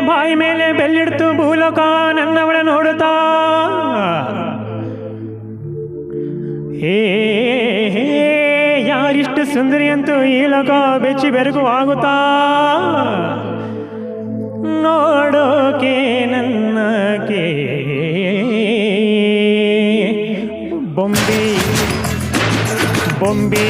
ಬಾಯಿ ಮೇಲೆ ಬೆಲ್ಲಿಡ್ತು ಭೂಲೋಕ ನನ್ನವಳ ನೋಡುತ್ತಾ. ಯಾರಿಷ್ಟು ಸುಂದರಿ ಅಂತೂ ಈ ಲೋಕ ಬೆಚ್ಚಿ ಬೆರಗು ಆಗುತ್ತಾ. ನೋಡೋಕೆ ನನ್ನಕೆ ಬೊಂಬೆ ಬೊಂಬೆ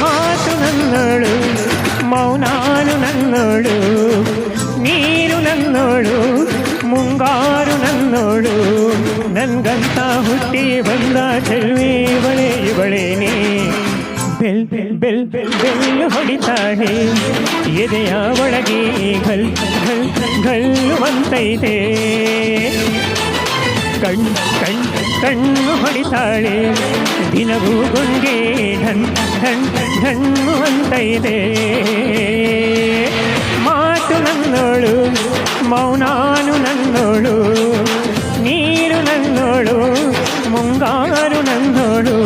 ಮಾತು ನನ್ನೋಳು ಮೌನಾನು ನನ್ನೋಳು ನೀರು ನನ್ನೋಳು ಮುಂಗಾರು ನನ್ನೋಳು ನನ್ಗಂತ ಹುಟ್ಟಿ ಬಂದ ಚೆಲ್ವಿ ಇವಳೆ ಇವಳೇನೆ. ಬೆಲ್ ಬೆಲ್ ಬೆಲ್ಲು ಹೊಡಿತಾಳೆ ಎದೆಯ ಒಳಗೆ ಘಲ್ ಘಲ್ ಘಲ್ಲುವಂತೈತೆ. ಕಣ್ಣು ಹೊಡಿತಾಳೆ ದಿನವೂ ಗುಂಗೆ ಢನ್ ಢನ್ ಢಣ್ಣುವಂತೈತೆ. ಮಾತು ನನ್ನೋಳು ಮೌನಾನು ನನ್ನೋಳು ನೀರು ನನ್ನೋಳು ಮುಂಗಾರು ನನ್ನೋಳು.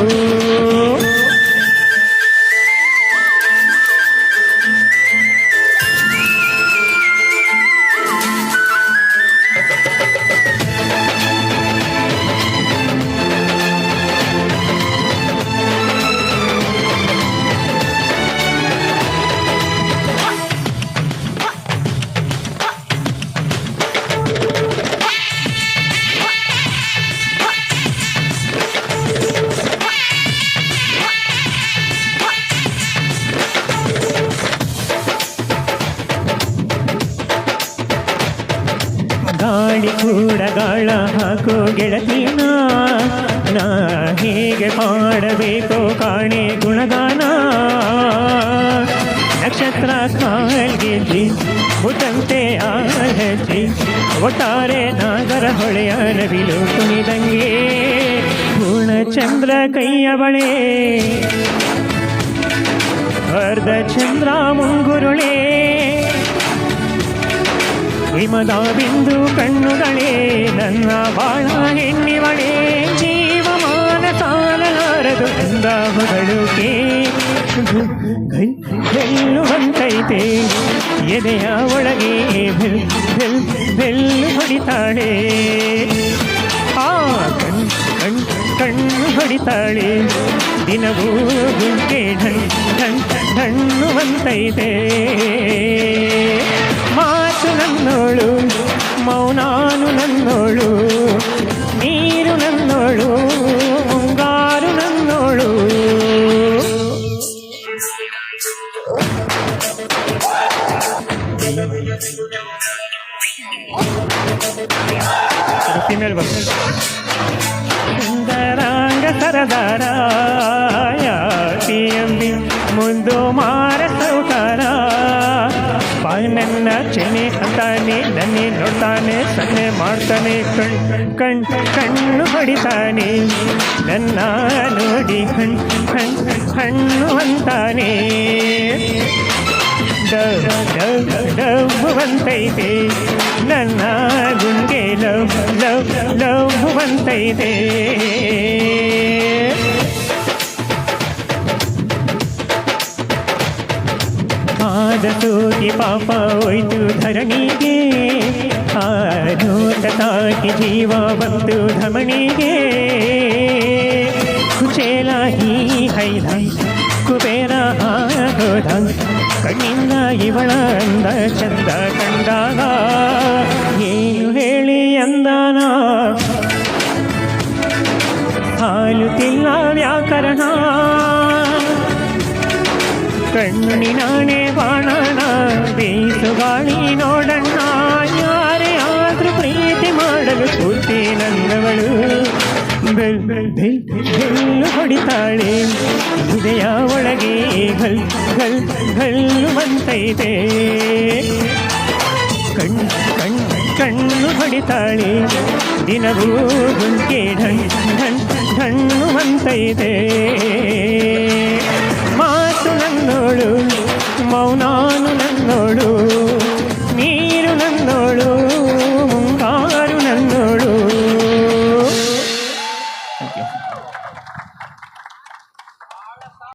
ಗಾಳಿ ಕೂಡ ಗಾಳ ಹಾಕೋ ಗೆಳತಿನ ನಾ ಹೇಗೆ ಮಾಡಬೇಕು ಕಾಣೆ ಗುಣಗಾನ. ನಕ್ಷತ್ರ ಕಾಲ್ಗೆಜ್ಜಿ ಮುಟ್ಟಂತೆ ಆಲಜ್ಜಿ ಒಟ್ಟಾರೆ ನಾಗರ ಹೊಳೆಯ ನವಿಲು ಕುಣಿದಂಗೆ. ಪೂರ್ಣಚಂದ್ರ ಕೈಯ ಬಳೆ ಅರ್ಧ ಚಂದ್ರ ಮುಂಗುರುಳೆ ಹಿಮದ ಬಿಂದು ಕಣ್ಣುಗಳೇ ನನ್ನ ಬಾಳ ಹೆಣ್ಣಿವಳೆ. ಜೀವಮಾನ ಸಾಲಲಾರದು ಎಂದ ಹೊರಳುಕೆ ಗೆಲ್ಲುವಂತೈತೆ ಎದೆಯ ಒಳಗೆ ಬೆಲ್ ಬೆಲ್ ಬೆಲ್ಲು ಹೊಡಿತಾಳೆ. ಆ ಕಣ್ಣು ಹೊಡಿತಾಳೆ ದಿನವೂ ಗುಂಕೆ ಢಣ್ ಢಣ್ ಢಣ್ಣುವಂತೈತೆ. ಮಾತು ನನ್ನೋಳು ಮೌನಾನು ನನ್ನೋಳು ನೀರು ನನ್ನೋಳು ಮುಂಗಾರು ನನ್ನೋಳು. ಸುಂದರಾಂಗ ಸರದಾರ ಯಾತಿಯಂಬಿ ಮುಂದು ಮಾರ ಸೌಕಾರ. ನನ್ನ ಚೆನೆ ಅಂತಾನೆ ನನ್ನೇ ನೋಡ್ತಾನೆ ಸನ್ನೆ ಮಾಡ್ತಾನೆ ಕಣ್ಣು ಹೊಡಿತಾನೆ ನನ್ನ ನೋಡಿ ಹಣ್ಣು ಅಂತಾನೆ. ಲವ್ವಂತೈತೆ ನನ್ನ ಗುಂಗೆ ಲವ್ವಂತೈತೆ. ಆದ ಸೋತಿ ಪಾಪ ಹೋಯ್ತು ಧರಣಿಗೆ ಆನೋಟ ತಾಕಿ ಜೀವ ಬಂತು ಧಮಣಿಗೆ. ಕುಚೇಲ ಹೀ ಹೈದ ಕುಬೇರ ಹೋದ ಕಣ್ಣಿಂದ ಇವಳ ಅಂದ ಚಂದ ಕಂಡಾಗ ಏನು ಹೇಳಿ ಅಂದಾನ ಹಾಲುತ್ತಿಲ್ಲ ವ್ಯಾಕರಣ. ಕಣ್ಣಿನಾಣೆ ಬಾಣಣ ಬೀಸು ಗಾಳಿ ನೋಡಣ್ಣ. ಯಾರೇ ಆದ್ರೂ ಪ್ರೀತಿ ಮಾಡಲು ಪೂರ್ತಿ ನನ್ನವಳು. ಬೆಲ್ ಬೆಲ್ಲು ಹೊಡಿತಾಳೆ ಹೃದಯ ಒಳಗೆ ಘಲ್ ಘಲ್ ಘಲ್ಲುವಂತೈತೆ. ಕಣ್ಣು ಹೊಡಿತಾಳೆ ದಿನವೂ ಗುಂಕೆ ಢಣ್ ಢಣ್ ಢಣ್ಣುವಂತೈತೆ. ಮಾತು ನನ್ನೋಳು ಮೌನ